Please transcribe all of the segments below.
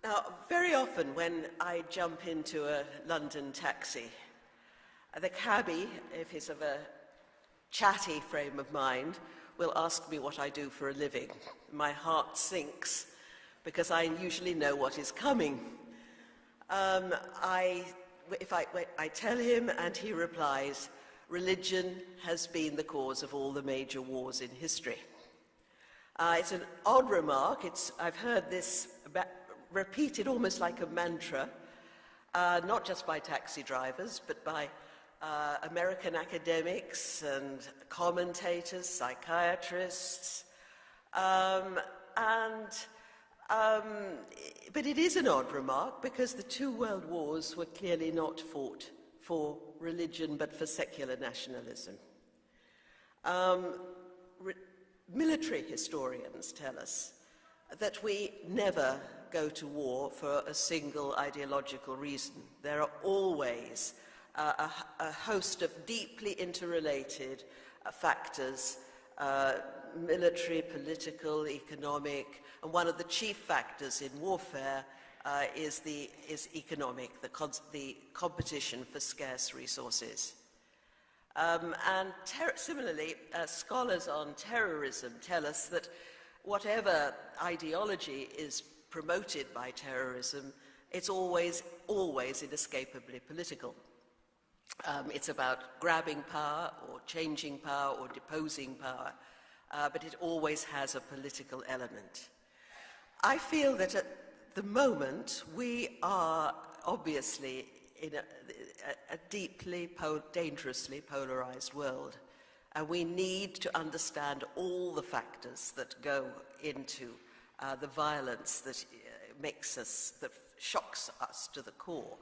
Now, very often when I jump into a London taxi, the cabbie, if he's of a chatty frame of mind, will ask me what I do for a living. My heart sinks because I usually know what is coming. I tell him and he replies, religion has been the cause of all the major wars in history. It's an odd remark. I've heard this repeated almost like a mantra, not just by taxi drivers, but by American academics and commentators, psychiatrists, but it is an odd remark because the two world wars were clearly not fought for religion but for secular nationalism. Military historians tell us that we never go to war for a single ideological reason. There are always a host of deeply interrelated factors, military, political, economic, and one of the chief factors in warfare is economic, the competition for scarce resources. Similarly, scholars on terrorism tell us that whatever ideology is promoted by terrorism, it's always inescapably political. It's about grabbing power or changing power or deposing power, but it always has a political element. I feel that at the moment we are obviously in a deeply, dangerously polarized world, and we need to understand all the factors that go into the violence that that shocks us to the core.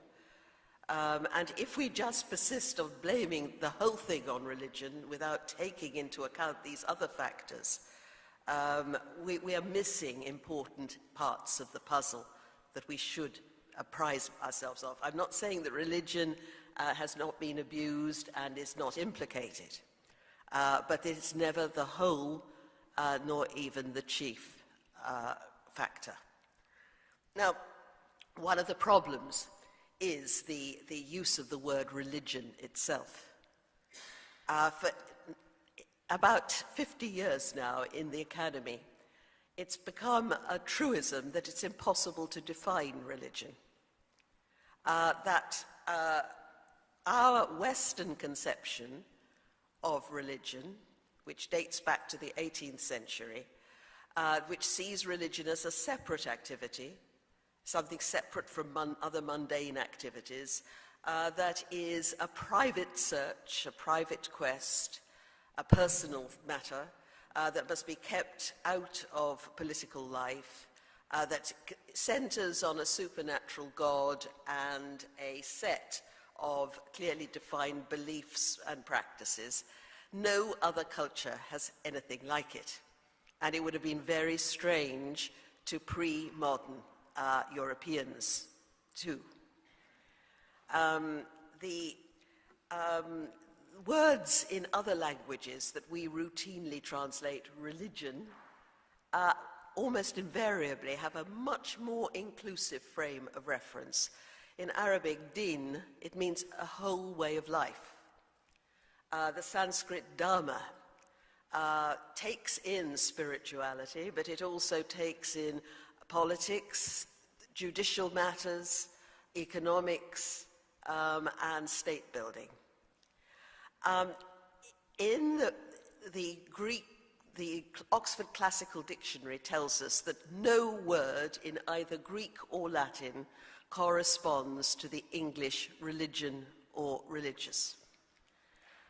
And if we just persist on blaming the whole thing on religion without taking into account these other factors, we are missing important parts of the puzzle that we should apprise ourselves of. I'm not saying that religion has not been abused and is not implicated, but it's never the whole, nor even the chief factor. Now, one of the problems is the use of the word religion itself. For about 50 years now in the academy, it's become a truism that it's impossible to define religion. That our Western conception of religion, which dates back to the 18th century, which sees religion as a separate activity, something separate from other mundane activities, that is a private search, a private quest, a personal matter that must be kept out of political life, that centers on a supernatural God and a set of clearly defined beliefs and practices. No other culture has anything like it, and it would have been very strange to pre-modern Europeans too. The words in other languages that we routinely translate religion almost invariably have a much more inclusive frame of reference. In Arabic, din, it means a whole way of life. The Sanskrit dharma takes in spirituality, but it also takes in politics, judicial matters, economics, and state building. In the Greek, the Oxford Classical Dictionary tells us that no word in either Greek or Latin corresponds to the English religion or religious.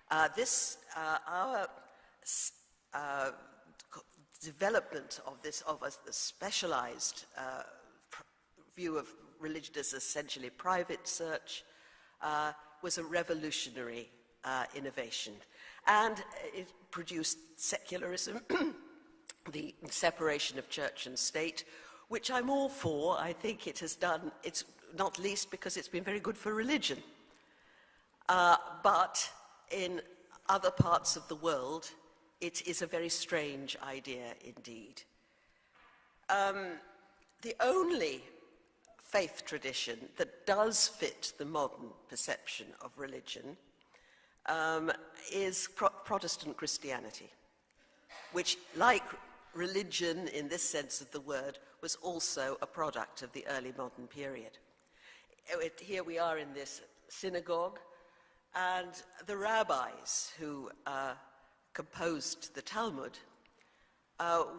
Our development of a specialized view of religion as essentially private search was a revolutionary innovation. And it produced secularism, the separation of church and state, which I'm all for. I think it has done, it's not least because it's been very good for religion. But in other parts of the world, it is a very strange idea indeed. The only faith tradition that does fit the modern perception of religion is Protestant Christianity, which, like religion in this sense of the word, was also a product of the early modern period. Here we are in this synagogue, and the rabbis who composed the Talmud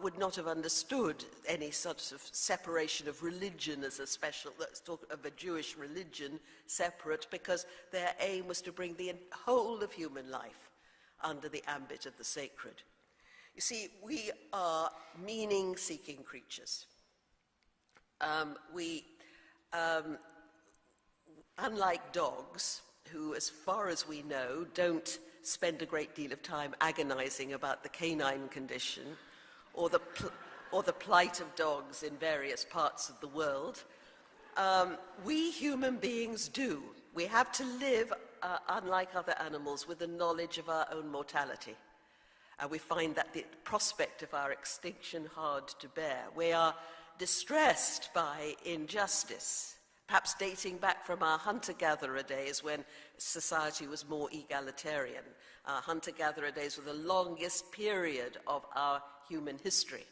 would not have understood any sort of separation of religion as a special, let's talk of a Jewish religion separate, because their aim was to bring the whole of human life under the ambit of the sacred. You see, we are meaning-seeking creatures. Unlike dogs, who, as far as we know, don't spend a great deal of time agonizing about the canine condition or the plight of dogs in various parts of the world, we human beings do. We have to live, unlike other animals, with the knowledge of our own mortality. We find that the prospect of our extinction hard to bear. We are distressed by injustice, perhaps dating back from our hunter-gatherer days when society was more egalitarian. Our hunter-gatherer days were the longest period of our human history.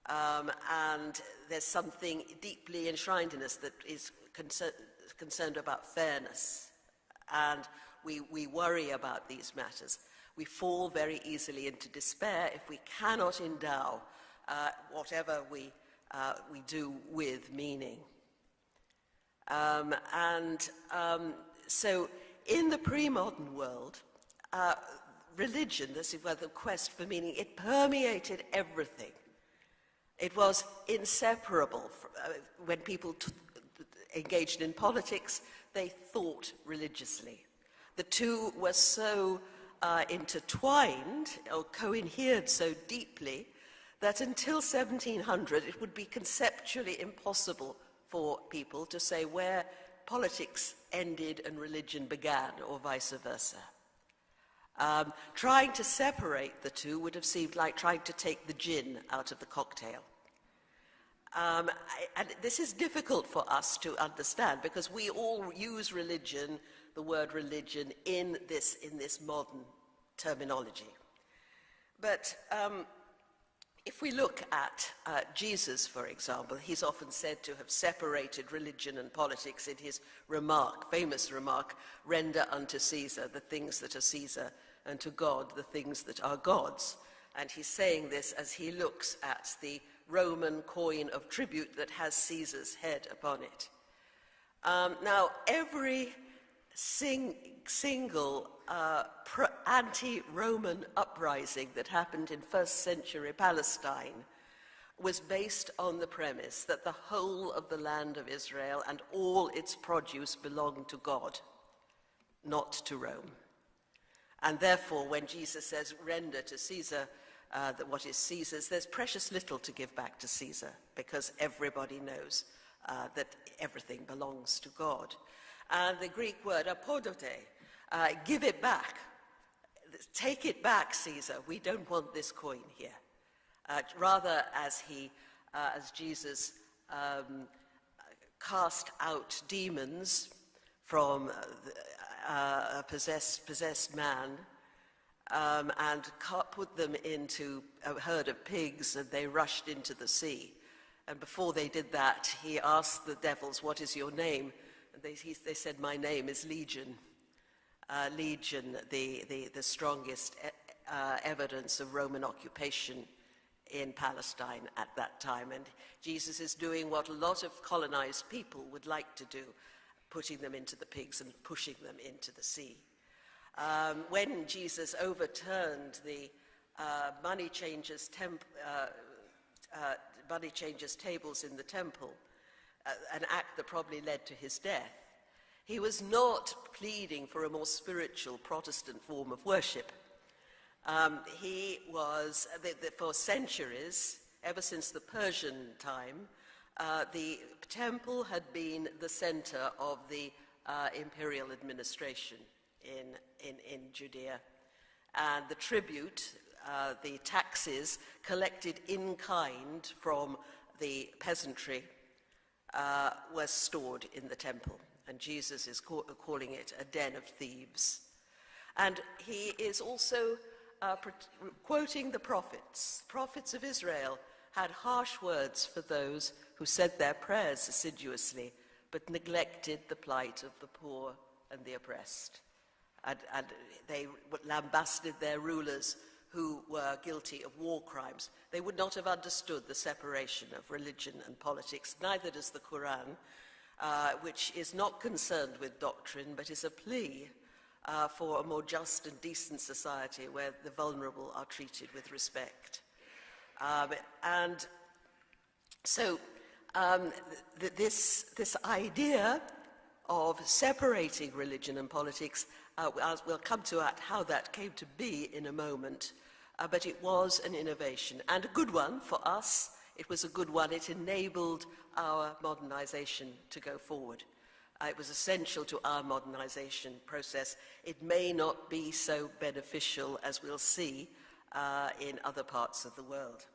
And there's something deeply enshrined in us that is concerned about fairness. And we worry about these matters. We fall very easily into despair if we cannot endow whatever we do with meaning. So in the pre-modern world, religion, this is where the quest for meaning, it permeated everything. It was inseparable. When people engaged in politics, they thought religiously. The two were so intertwined or coinhered so deeply that until 1700 it would be conceptually impossible for people to say where politics ended and religion began, or vice versa. Trying to separate the two would have seemed like trying to take the gin out of the cocktail. And this is difficult for us to understand because we all use religion, the word religion, in this modern terminology. But if we look at Jesus, for example, he's often said to have separated religion and politics in his famous remark, "Render unto Caesar the things that are Caesar, and to God the things that are God's." And he's saying this as he looks at the Roman coin of tribute that has Caesar's head upon it. Now, every single anti-Roman uprising that happened in first century Palestine was based on the premise that the whole of the land of Israel and all its produce belonged to God, not to Rome. And therefore, when Jesus says, "Render to Caesar what is Caesar's," there's precious little to give back to Caesar because everybody knows that everything belongs to God. And the Greek word apodote, give it back. Take it back, Caesar. We don't want this coin here. Rather, as Jesus cast out demons from a possessed man and put them into a herd of pigs, and they rushed into the sea. And before they did that, he asked the devils, "What is your name?" And they said, "My name is Legion." Legion, the strongest evidence of Roman occupation in Palestine at that time. And Jesus is doing what a lot of colonized people would like to do, putting them into the pigs and pushing them into the sea. When Jesus overturned the money changers' tables in the temple, an act that probably led to his death, he was not pleading for a more spiritual Protestant form of worship. He was, for centuries, ever since the Persian time, the temple had been the center of the imperial administration in Judea. And the tribute, the taxes collected in kind from the peasantry, was stored in the temple. And Jesus is calling it a den of thieves. And he is also quoting the prophets. Prophets of Israel had harsh words for those who said their prayers assiduously, but neglected the plight of the poor and the oppressed. And they lambasted their rulers who were guilty of war crimes. They would not have understood the separation of religion and politics. Neither does the Quran, which is not concerned with doctrine, but is a plea for a more just and decent society where the vulnerable are treated with respect. And so this idea of separating religion and politics, we'll come to how that came to be in a moment, but it was an innovation, and a good one for us. It was a good one. It enabled our modernization to go forward. It was essential to our modernization process. It may not be so beneficial, as we'll see, in other parts of the world.